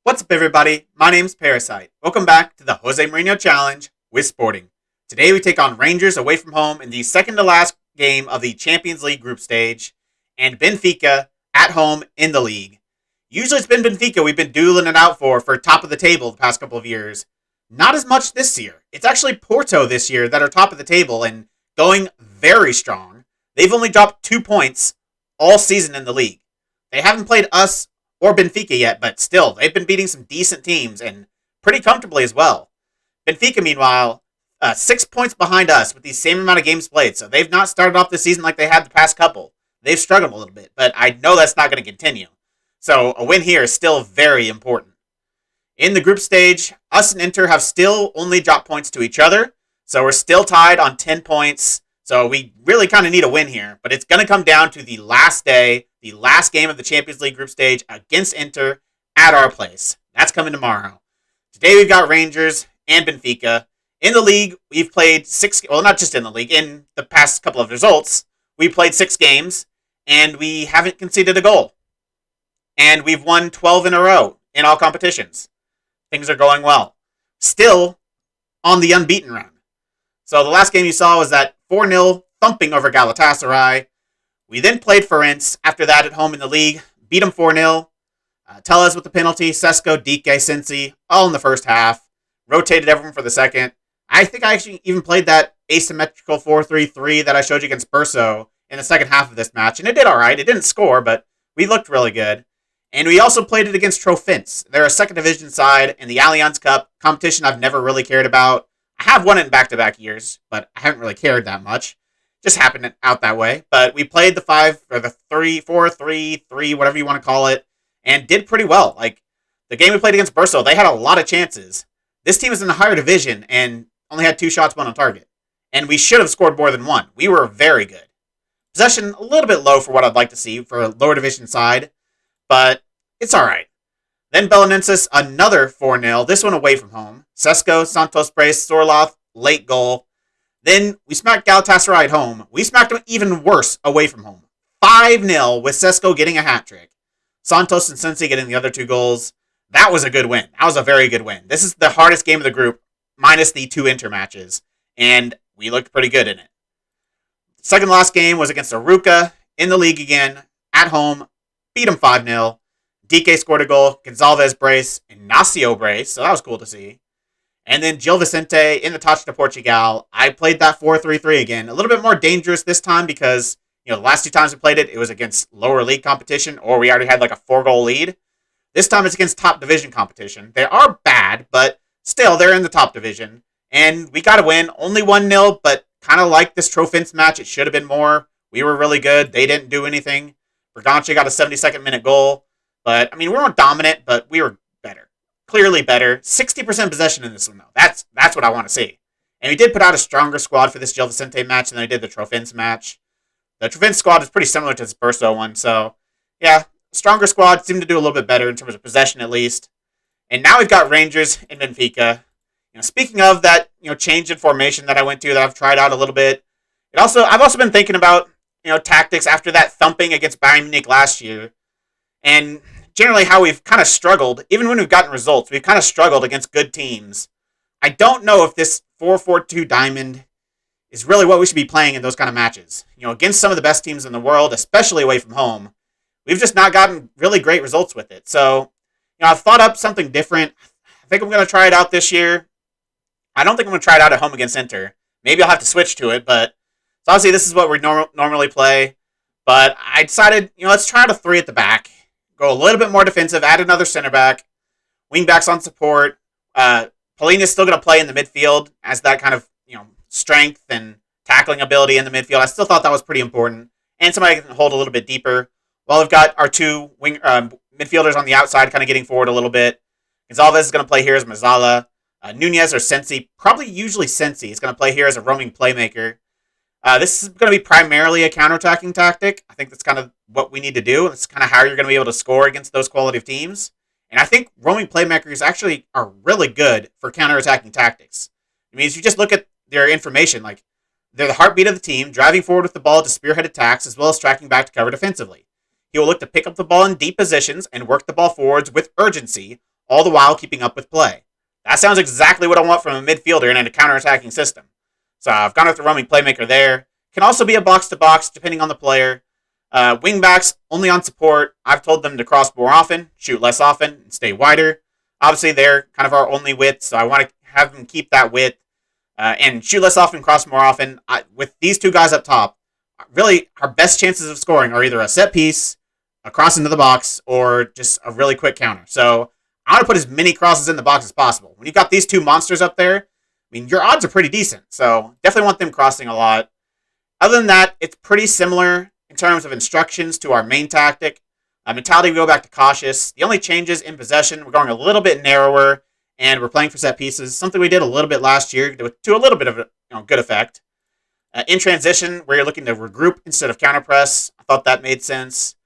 What's up, everybody? My name's Parasite. Welcome back to the Jose Mourinho Challenge with Sporting. Today we take on Rangers away from home in the second to last game of the Champions League group stage, and Benfica at home in the league. Usually it's been Benfica we've been dueling it out for top of the table the past couple of years. Not as much this year. It's actually Porto this year that are top of the table and going very strong. They've only dropped 2 points all season in the league. They haven't played us or Benfica yet, but still, they've been beating some decent teams and pretty comfortably as well. Benfica, meanwhile, 6 points behind us with the same amount of games played, so they've not started off the season like they had the past couple. They've struggled a little bit, but I know that's not going to continue. So a win here is still very important. In the group stage, us and Inter have still only dropped points to each other, so we're still tied on 10 points. So we really kind of need a win here, but it's going to come down to the last day, the last game of the Champions League group stage against Inter at our place. That's coming tomorrow. Today we've got Rangers and Benfica. In the league, we've played not just in the league, in the past couple of results, we played 6 games, and we haven't conceded a goal. And we've won 12 in a row in all competitions. Things are going well. Still on the unbeaten run. So the last game you saw was that 4-0 thumping over Galatasaray. We then played Ferenc after that at home in the league. Beat them 4-0. Tellez with the penalty. Sesko, Dike, Sensi, all in the first half. Rotated everyone for the second. I think I actually even played that asymmetrical 4-3-3 that I showed you against Burso in the second half of this match. And it did alright. It didn't score, but we looked really good. And we also played it against Trofense. They're a second division side in the Allianz Cup, competition I've never really cared about. I have won it in back-to-back years, but I haven't really cared that much. Just happened out that way. But we played the 4-3-3, whatever you want to call it, and did pretty well. Like, the game we played against Burso, they had a lot of chances. This team is in the higher division and only had 2 shots, 1 on target. And we should have scored more than 1. We were very good. Possession, a little bit low for what I'd like to see for a lower division side, but it's alright. Then Belenenses, another 4-0, this one away from home. Sesko, Santos Brace, Sorloth, late goal. Then we smacked Galatasaray at home. We smacked them even worse away from home. 5-0 with Sesko getting a hat trick. Santos and Sensi getting the other 2 goals. That was a good win. That was a very good win. This is the hardest game of the group, minus the 2 Inter matches. And we looked pretty good in it. Second to last game was against Aruca in the league again, at home. Beat them 5-0. Dike scored a goal, Gonçalves brace, Ignacio brace, so that was cool to see. And then Gil Vicente in the Taça de Portugal. I played that 4-3-3 again. A little bit more dangerous this time because, the last 2 times we played it, it was against lower league competition, or we already had like a 4-goal lead. This time it's against top division competition. They are bad, but still, they're in the top division. And we got to win. Only 1-0, but kind of like this Trofense match, it should have been more. We were really good. They didn't do anything. Berganche got a 72nd minute goal. But, we weren't dominant, but we were better. Clearly better. 60% possession in this one, though. That's what I want to see. And we did put out a stronger squad for this Gil Vicente match than I did the Trofense match. The Trofense squad is pretty similar to this Burso one, so, yeah, stronger squad seemed to do a little bit better in terms of possession, at least. And now we've got Rangers and Benfica. Speaking of that, change in formation that I went to that I've tried out a little bit, I've also been thinking about, tactics after that thumping against Bayern Munich last year. And generally how we've kind of struggled, even when we've gotten results, we've kind of struggled against good teams. I don't know if this 4-4-2 diamond is really what we should be playing in those kind of matches. Against some of the best teams in the world, especially away from home, we've just not gotten really great results with it. So, I've thought up something different. I think I'm going to try it out this year. I don't think I'm going to try it out at home against Inter. Maybe I'll have to switch to it, but so obviously this is what we normally play. But I decided, let's try out a 3 at the back. Go a little bit more defensive, add another center back, wing backs on support. Paulina is still going to play in the midfield as that kind of, strength and tackling ability in the midfield. I still thought that was pretty important. And somebody can hold a little bit deeper. While we've got our 2 midfielders on the outside kind of getting forward a little bit. Gonçalves is going to play here as Mazzala. Nunez or Sensi, probably usually Sensi, is going to play here as a roaming playmaker. This is going to be primarily a counterattacking tactic. I think that's kind of what we need to do. That's kind of how you're going to be able to score against those quality of teams. And I think roaming playmakers actually are really good for counterattacking tactics. If you just look at their information, like they're the heartbeat of the team, driving forward with the ball to spearhead attacks as well as tracking back to cover defensively. He will look to pick up the ball in deep positions and work the ball forwards with urgency, all the while keeping up with play. That sounds exactly what I want from a midfielder in a counter-attacking system. So I've gone with the roaming playmaker there. Can also be a box-to-box depending on the player. Wingbacks, only on support. I've told them to cross more often, shoot less often, and stay wider. Obviously, they're kind of our only width, so I want to have them keep that width. And shoot less often, cross more often. With these two guys up top, really, our best chances of scoring are either a set piece, a cross into the box, or just a really quick counter. So I want to put as many crosses in the box as possible. When you've got these two monsters up there, I mean, your odds are pretty decent. So definitely want them crossing a lot. Other than that, it's pretty similar in terms of instructions to our main tactic. Mentality, we go back to cautious. The only changes in possession, we're going a little bit narrower, and we're playing for set pieces, something we did a little bit last year to a little bit of a good effect. In transition, where you're looking to regroup instead of counterpress, I thought that made sense.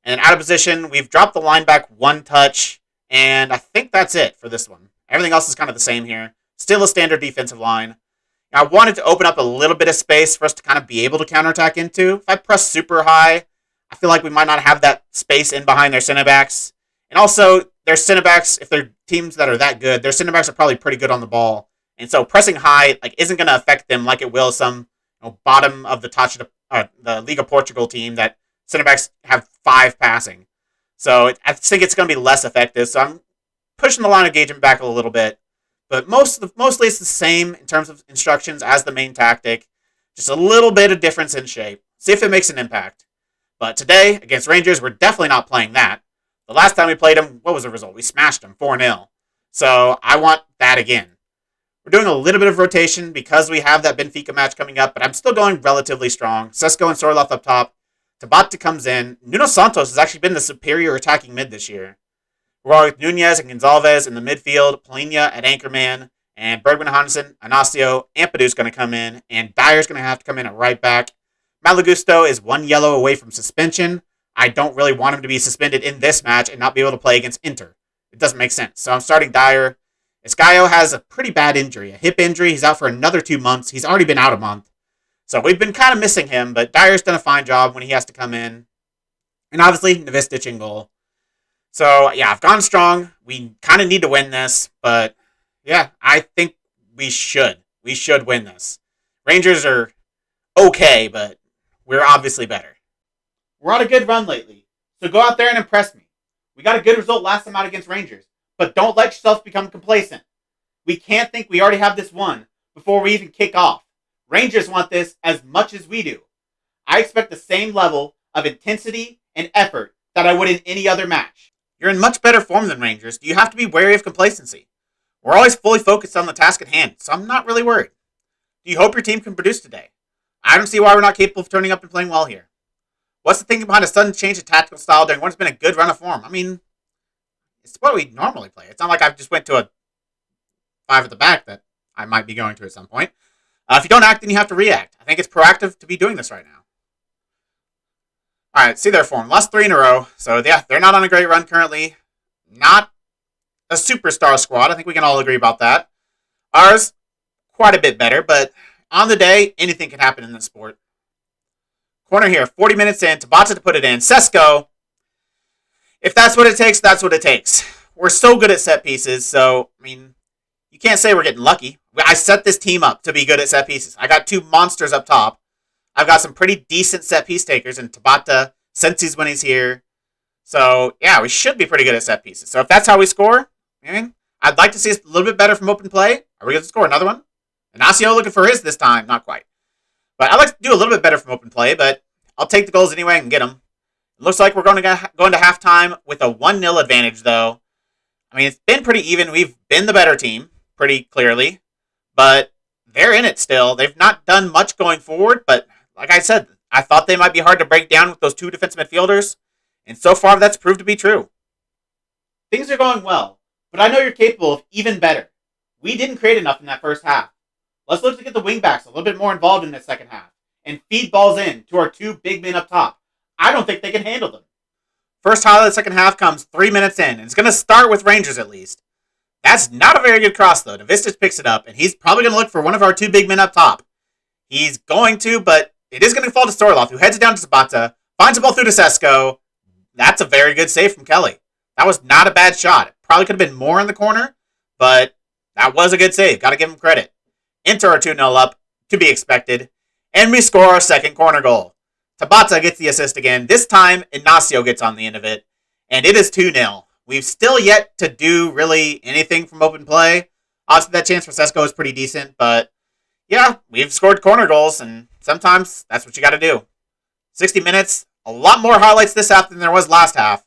And out of position, we've dropped the line back one touch, and I think that's it for this one. Everything else is kind of the same here. Still a standard defensive line. I wanted to open up a little bit of space for us to kind of be able to counterattack into. If I press super high, I feel like we might not have that space in behind their center backs. And also, their center backs, if they're teams that are that good, their center backs are probably pretty good on the ball. And so pressing high isn't going to affect them like it will some bottom of the Liga Portugal team that center backs have 5 passing. So I think it's going to be less effective. So I'm pushing the line of engagement back a little bit. But mostly it's the same in terms of instructions as the main tactic. Just a little bit of difference in shape. See if it makes an impact. But today, against Rangers, we're definitely not playing that. The last time we played them, what was the result? We smashed them 4-0. So I want that again. We're doing a little bit of rotation because we have that Benfica match coming up, but I'm still going relatively strong. Sesko and Sorloth up top. Tabata comes in. Nuno Santos has actually been the superior attacking mid this year. We're going with Nunez and Gonzalez in the midfield, Polina at anchorman, and Bergman Hansen, Anasio, Ampadu's going to come in, and Dyer's going to have to come in at right back. Malagusto is 1 yellow away from suspension. I don't really want him to be suspended in this match and not be able to play against Inter. It doesn't make sense. So I'm starting Dyer. Escaio has a pretty bad injury, a hip injury. He's out for another 2 months. He's already been out a month. So we've been kind of missing him, but Dyer's done a fine job when he has to come in. And obviously, Nevistic in goal. So, yeah, I've gone strong. We kind of need to win this, but, yeah, I think we should. We should win this. Rangers are okay, but we're obviously better. We're on a good run lately, so go out there and impress me. We got a good result last time out against Rangers, but don't let yourself become complacent. We can't think we already have this won before we even kick off. Rangers want this as much as we do. I expect the same level of intensity and effort that I would in any other match. You're in much better form than Rangers. You have to be wary of complacency. We're always fully focused on the task at hand, so I'm not really worried. Do you hope your team can produce today? I don't see why we're not capable of turning up and playing well here. What's the thinking behind a sudden change of tactical style during what's been a good run of form? I mean, it's what we normally play. It's not like I just went to a 5 at the back that I might be going to at some point. If you don't act, then you have to react. I think it's proactive to be doing this right now. All right, see their form. Lost 3 in a row. So, yeah, they're not on a great run currently. Not a superstar squad. I think we can all agree about that. Ours, quite a bit better, but on the day, anything can happen in this sport. Corner here, 40 minutes in. Tabata to put it in. Sesko. If that's what it takes, that's what it takes. We're so good at set pieces, so, I mean, you can't say we're getting lucky. I set this team up to be good at set pieces. I got 2 monsters up top. I've got some pretty decent set piece takers in Tabata, Sensi's when he's here. So, yeah, we should be pretty good at set pieces. So if that's how we score, I mean, I'd like to see us a little bit better from open play. Are we going to score another one? Inasio looking for his this time. Not quite. But I'd like to do a little bit better from open play, but I'll take the goals anyway and get them. It looks like we're going to go into halftime with a 1-0 advantage, though. I mean, it's been pretty even. We've been the better team, pretty clearly. But they're in it still. They've not done much going forward, but like I said, I thought they might be hard to break down with those 2 defensive midfielders, and so far that's proved to be true. Things are going well, but I know you're capable of even better. We didn't create enough in that first half. Let's look to get the wingbacks a little bit more involved in this second half, and feed balls in to our 2 big men up top. I don't think they can handle them. First highlight of the second half comes 3 minutes in, and it's going to start with Rangers at least. That's not a very good cross, though. Nevistic picks it up, and he's probably going to look for one of our 2 big men up top. He's going to, but it is going to fall to Sorloth, who heads it down to Tabata, finds the ball through to Sesko. That's a very good save from Kelly. That was not a bad shot. It probably could have been more in the corner, but that was a good save. Got to give him credit. Inter are 2-0 up, to be expected, and we score our second corner goal. Tabata gets the assist again. This time, Ignacio gets on the end of it, and it is 2-0. We've still yet to do really anything from open play. Obviously, that chance for Sesko is pretty decent, but yeah, we've scored corner goals, and sometimes that's what you got to do. 60 minutes, a lot more highlights this half than there was last half.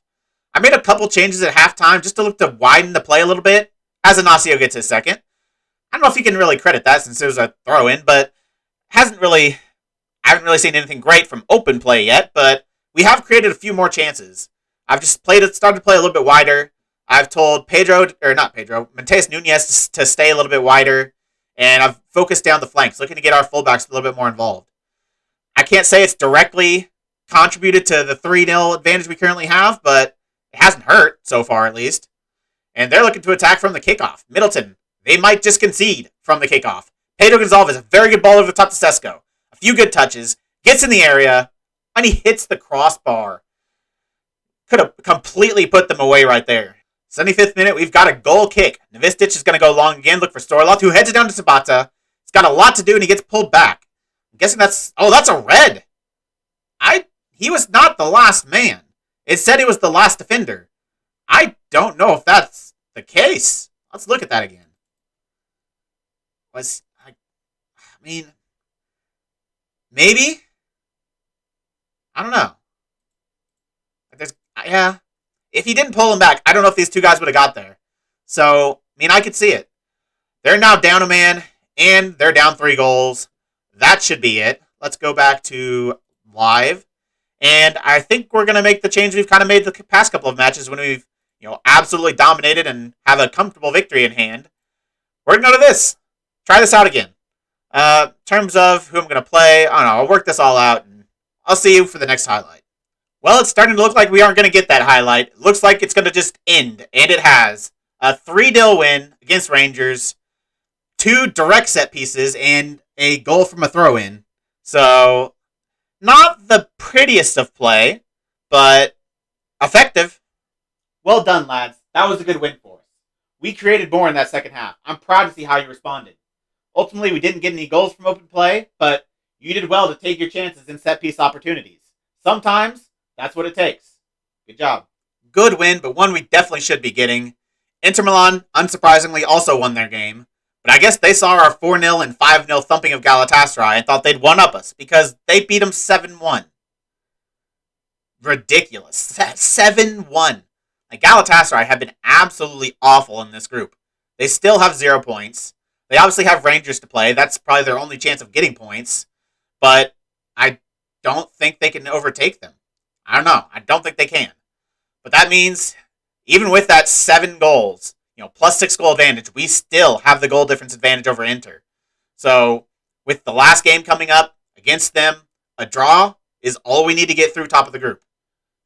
I made a couple changes at halftime just to look to widen the play a little bit as Ignacio gets his second. I don't know if you can really credit that since it was a throw-in, but I haven't really seen anything great from open play yet, but we have created a few more chances. I've just started to play a little bit wider. I've told Mateus Nunes to stay a little bit wider, and I've focused down the flanks, looking to get our fullbacks a little bit more involved. I can't say it's directly contributed to the 3-0 advantage we currently have, but it hasn't hurt, so far at least. And they're looking to attack from the kickoff. Middleton, they might just concede from the kickoff. Pedro Gonzalez, a very good ball over the top to Sesko. A few good touches, gets in the area, and he hits the crossbar. Could have completely put them away right there. 75th minute, we've got a goal kick. Novicic is going to go long again, look for Storloth, who heads it down to Tabata. He's got a lot to do, and he gets pulled back. I'm guessing that's a red. He was not the last man. It said he was the last defender. I don't know if that's the case. Let's look at that again. Maybe? I don't know. If he didn't pull him back, I don't know if these two guys would have got there. So, I could see it. They're now down a man, and they're down 3 goals. That should be it. Let's go back to live. And I think we're going to make the change we've kind of made the past couple of matches when we've, absolutely dominated and have a comfortable victory in hand. We're going to go to this. Try this out again. In terms of who I'm going to play, I don't know. I'll work this all out, and I'll see you for the next highlight. Well, it's starting to look like we aren't going to get that highlight. It looks like it's going to just end, and it has. A 3-0 win against Rangers, 2 direct set pieces, and a goal from a throw-in. So, not the prettiest of play, but effective. Well done, lads. That was a good win for us. We created more in that second half. I'm proud to see how you responded. Ultimately, we didn't get any goals from open play, but you did well to take your chances in set-piece opportunities. Sometimes, that's what it takes. Good job. Good win, but one we definitely should be getting. Inter Milan, unsurprisingly, also won their game. But I guess they saw our 4-0 and 5-0 thumping of Galatasaray and thought they'd one-up us because they beat them 7-1. Ridiculous. 7-1. Galatasaray have been absolutely awful in this group. They still have 0 points. They obviously have Rangers to play. That's probably their only chance of getting points. But I don't think they can overtake them. I don't know. I don't think they can. But that means, even with that 7 goals, plus 6 goal advantage, we still have the goal difference advantage over Inter. So, with the last game coming up against them, a draw is all we need to get through top of the group.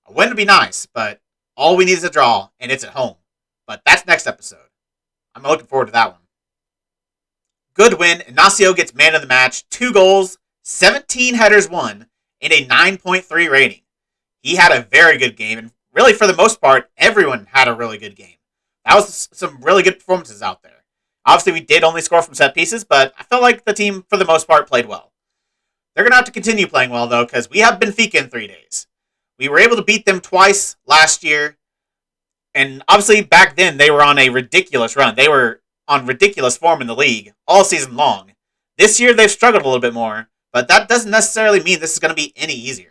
A win would be nice, but all we need is a draw, and it's at home. But that's next episode. I'm looking forward to that one. Good win. Ignacio gets man of the match. 2 goals, 17 headers won, and a 9.3 rating. He had a very good game, and really, for the most part, everyone had a really good game. That was some really good performances out there. Obviously, we did only score from set pieces, but I felt like the team, for the most part, played well. They're going to have to continue playing well, though, because we have Benfica in 3 days. We were able to beat them twice last year, and obviously, back then, they were on a ridiculous run. They were on ridiculous form in the league all season long. This year, they've struggled a little bit more, but that doesn't necessarily mean this is going to be any easier.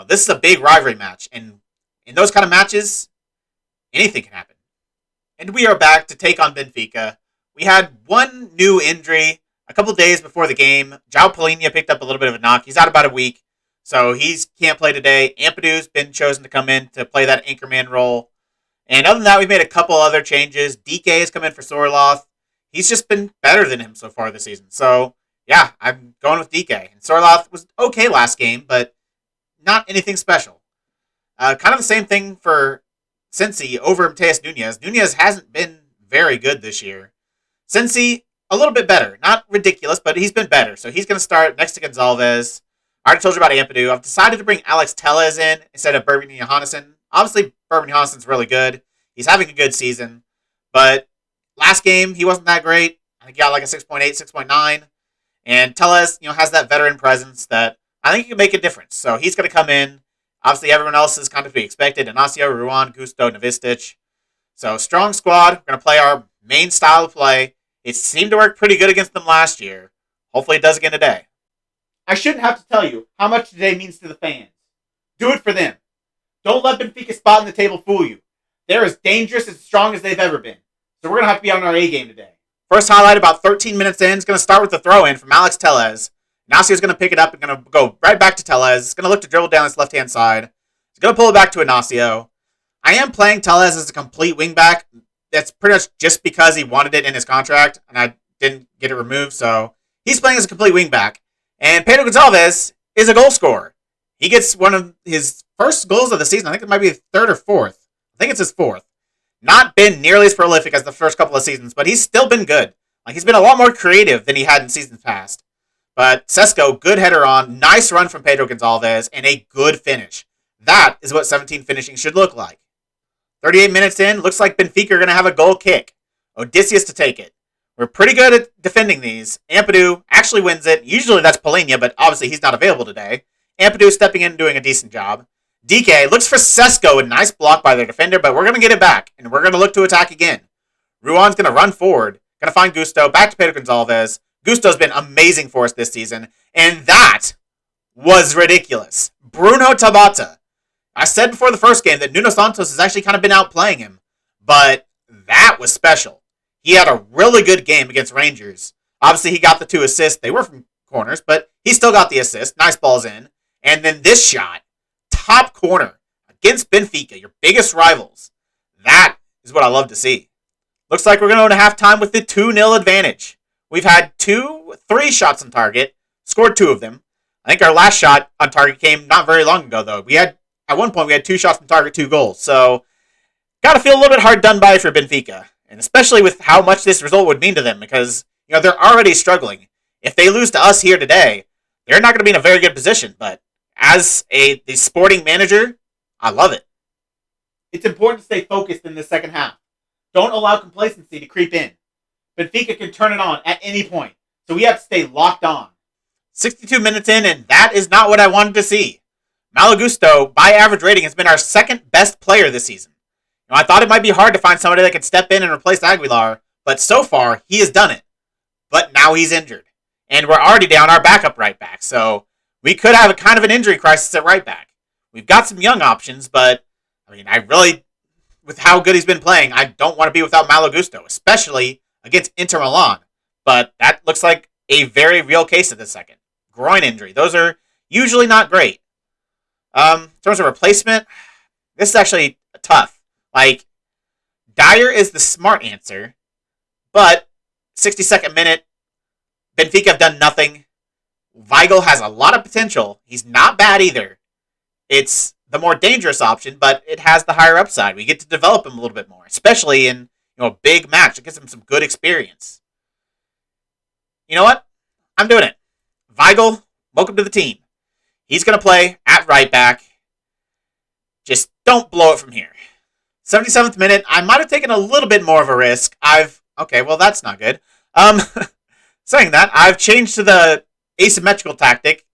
This is a big rivalry match, and in those kind of matches, anything can happen. And we are back to take on Benfica. We had one new injury a couple days before the game. João Palhinha picked up a little bit of a knock. He's out about a week, so he can't play today. Ampadu's been chosen to come in to play that anchorman role. And other than that, we've made a couple other changes. DK has come in for Sorloth. He's just been better than him so far this season. So, yeah, I'm going with DK. And Sorloth was okay last game, but not anything special. Kind of the same thing for Sensi over Mateus Nunes. Nunes hasn't been very good this year. Sensi, a little bit better. Not ridiculous, but he's been better. So he's going to start next to Gonzalez. I already told you about Ampadu. I've decided to bring Alex Tellez in instead of Bourbon Johannesson. Obviously, Bourbon Johannesson's really good. He's having a good season. But last game, he wasn't that great. I think he got like a 6.8, 6.9. And Tellez, has that veteran presence that I think he can make a difference. So he's going to come in. Obviously, everyone else is kind of to be expected. Inacio, Ruan, Gusto, Novistich. So strong squad. We're going to play our main style of play. It seemed to work pretty good against them last year. Hopefully it does again today. I shouldn't have to tell you how much today means to the fans. Do it for them. Don't let Benfica's spot in the table fool you. They're as dangerous and strong as they've ever been. So we're going to have to be on our A game today. First highlight about 13 minutes in is going to start with the throw-in from Alex Tellez. Inacio is going to pick it up and going to go right back to Tellez. He's going to look to dribble down his left-hand side. He's going to pull it back to Inacio. I am playing Tellez as a complete wingback. That's pretty much just because he wanted it in his contract, and I didn't get it removed, so he's playing as a complete wingback. And Pedro Gonçalves is a goal scorer. He gets one of his first goals of the season. I think it might be his third or fourth. I think it's his fourth. Not been nearly as prolific as the first couple of seasons, but he's still been good. Like, he's been a lot more creative than he had in seasons past. But Sesko, good header on, nice run from Pedro Gonçalves, and a good finish. That is what 17 finishing should look like. 38 minutes in, looks like Benfica are going to have a goal kick. Odysseus to take it. We're pretty good at defending these. Ampadu actually wins it. Usually that's Polina, but obviously he's not available today. Ampadu stepping in and doing a decent job. DK looks for Sesko, a nice block by their defender, but we're going to get it back, and we're going to look to attack again. Ruan's going to run forward, going to find Gusto, back to Pedro Gonçalves. Gusto's been amazing for us this season, and that was ridiculous. Bruno Tabata. I said before the first game that Nuno Santos has actually kind of been outplaying him, but that was special. He had a really good game against Rangers. Obviously, he got the 2 assists. They were from corners, but he still got the assist. Nice balls in. And then this shot, top corner against Benfica, your biggest rivals. That is what I love to see. Looks like we're going to halftime with the 2-0 advantage. We've had 3 shots on target, scored 2 of them. I think our last shot on target came not very long ago, though. At one point, we had 2 shots on target, 2 goals. So, got to feel a little bit hard done by for Benfica. And especially with how much this result would mean to them, because, they're already struggling. If they lose to us here today, they're not going to be in a very good position. But as the sporting manager, I love it. It's important to stay focused in the second half. Don't allow complacency to creep in. Benfica can turn it on at any point. So we have to stay locked on. 62 minutes in, and that is not what I wanted to see. Malo Gusto, by average rating, has been our second best player this season. I thought it might be hard to find somebody that could step in and replace Aguilar, but so far, he has done it. But now he's injured. And we're already down our backup right back, so we could have a kind of an injury crisis at right back. We've got some young options, but, with how good he's been playing, I don't want to be without Malo Gusto, especially against Inter Milan. But that looks like a very real case at this second. Groin injury. Those are usually not great. In terms of replacement, this is actually tough. Dyer is the smart answer, but 62nd minute, Benfica have done nothing. Weigl has a lot of potential. He's not bad either. It's the more dangerous option, but it has the higher upside. We get to develop him a little bit more, especially in a big match. It gives him some good experience. You know what? I'm doing it. Weigl, welcome to the team. He's going to play at right back. Just don't blow it from here. 77th minute, I might have taken a little bit more of a risk. Okay, well, that's not good. Saying that, I've changed to the asymmetrical tactic,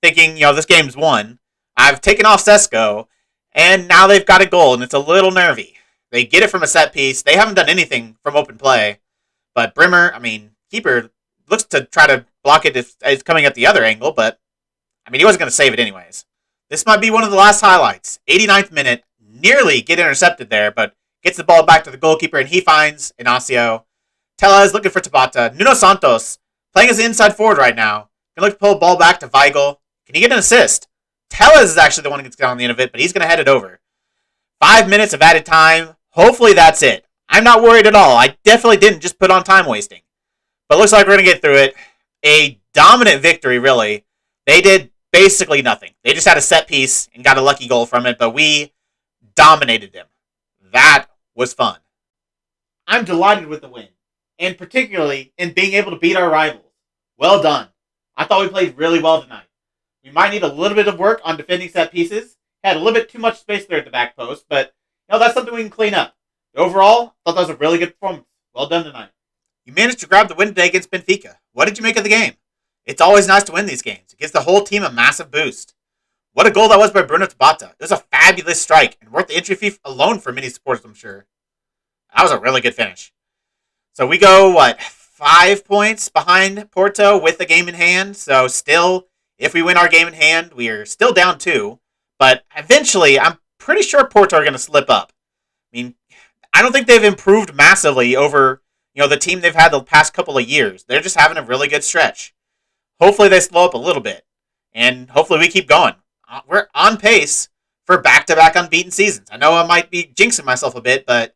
thinking, this game's won. I've taken off Sesko, and now they've got a goal, and it's a little nervy. They get it from a set piece. They haven't done anything from open play. But Brimmer, keeper, looks to try to block it if it's coming at the other angle, but, he wasn't going to save it anyways. This might be one of the last highlights. 89th minute, nearly get intercepted there, but gets the ball back to the goalkeeper, and he finds Inacio. Tellez looking for Tabata. Nuno Santos playing as the inside forward right now. Gonna look to pull the ball back to Weigl. Can he get an assist? Tellez is actually the one who gets down on the end of it, but he's going to head it over. 5 minutes of added time. Hopefully that's it. I'm not worried at all. I definitely didn't just put on time wasting. But looks like we're going to get through it. A dominant victory, really. They did basically nothing. They just had a set piece and got a lucky goal from it, but we dominated them. That was fun. I'm delighted with the win, and particularly in being able to beat our rivals. Well done. I thought we played really well tonight. We might need a little bit of work on defending set pieces. Had a little bit too much space there at the back post, but that's something we can clean up. Overall, I thought that was a really good performance. Well done tonight. You managed to grab the win today against Benfica. What did you make of the game? It's always nice to win these games. It gives the whole team a massive boost. What a goal that was by Bruno Tabata. It was a fabulous strike and worth the entry fee alone for many supporters, I'm sure. That was a really good finish. So we go, 5 points behind Porto with the game in hand. So still, if we win our game in hand, we are still down 2. But eventually, I'm pretty sure Porto are going to slip up. I mean, I don't think they've improved massively over, the team they've had the past couple of years. They're just having a really good stretch. Hopefully they slow up a little bit. And hopefully we keep going. We're on pace for back-to-back unbeaten seasons. I know I might be jinxing myself a bit, but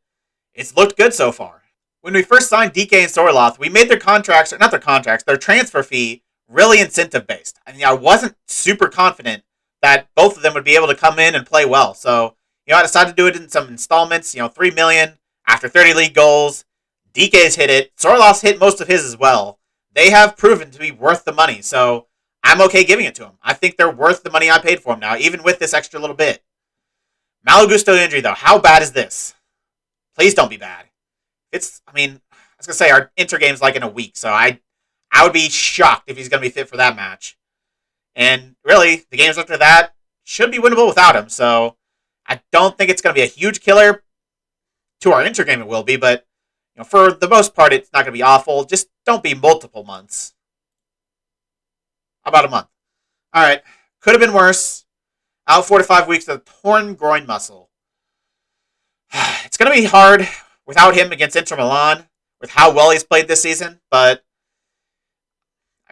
it's looked good so far. When we first signed DK and Sorloth, we made their their transfer fee really incentive-based. I mean, I wasn't super confident that both of them would be able to come in and play well. So, I decided to do it in some installments, $3 million after 30 league goals. DK's hit it. Sorloth's hit most of his as well. They have proven to be worth the money, so I'm okay giving it to them. I think they're worth the money I paid for them now, even with this extra little bit. Malo Gusto injury, though. How bad is this? Please don't be bad. I was going to say our Inter game's like in a week, so I would be shocked if he's going to be fit for that match. And really, the games after that should be winnable without him, so I don't think it's going to be a huge killer. To our Inter game it will be, but for the most part, it's not going to be awful. Just don't be multiple months. How about a month? All right. Could have been worse. Out 4 to 5 weeks with a torn groin muscle. It's going to be hard without him against Inter Milan with how well he's played this season, but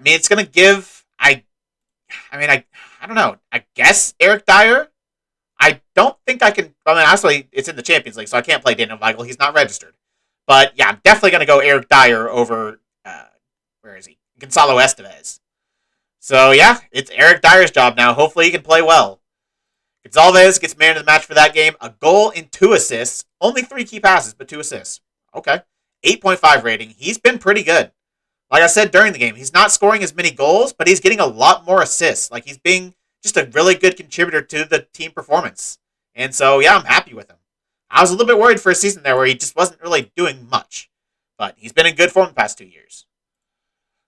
it's going to give, I don't know. I guess Eric Dyer. I don't think I can, actually, it's in the Champions League, so I can't play Daniel Weigl. He's not registered. But yeah, I'm definitely going to go Eric Dyer over, where is he? Gonzalo Estevez. So yeah, it's Eric Dyer's job now. Hopefully he can play well. Gonzalez gets man of the match for that game. A goal and 2 assists. Only 3 key passes, but 2 assists. Okay. 8.5 rating. He's been pretty good. Like I said during the game, he's not scoring as many goals, but he's getting a lot more assists. Like he's being just a really good contributor to the team performance. And so yeah, I'm happy with him. I was a little bit worried for a season there where he just wasn't really doing much. But he's been in good form the past 2 years.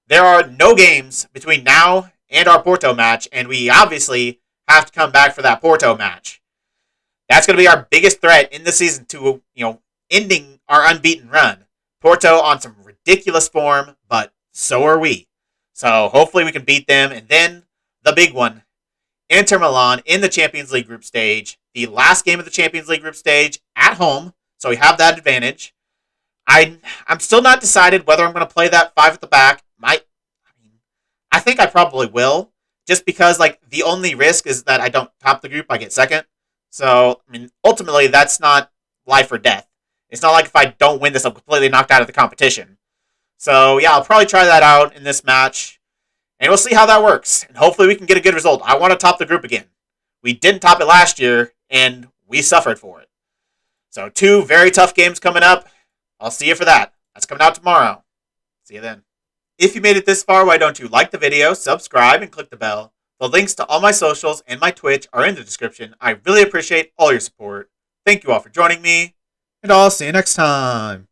There are no games between now and our Porto match, and we obviously have to come back for that Porto match. That's going to be our biggest threat in the season to, ending our unbeaten run. Porto on some ridiculous form, but so are we. So hopefully we can beat them. And then the big one, Inter Milan in the Champions League group stage. The last game of the Champions League group stage at home, so we have that advantage. I'm still not decided whether I'm going to play that 5 at the back. I think I probably will, just because the only risk is that I don't top the group, I get second. So ultimately that's not life or death. It's not like if I don't win this, I'm completely knocked out of the competition. So yeah, I'll probably try that out in this match, and we'll see how that works. And hopefully we can get a good result. I want to top the group again. We didn't top it last year, and we suffered for it. So 2 very tough games coming up. I'll see you for that. That's coming out tomorrow. See you then. If you made it this far, why don't you like the video, subscribe, and click the bell. The links to all my socials and my Twitch are in the description. I really appreciate all your support. Thank you all for joining me, and I'll see you next time.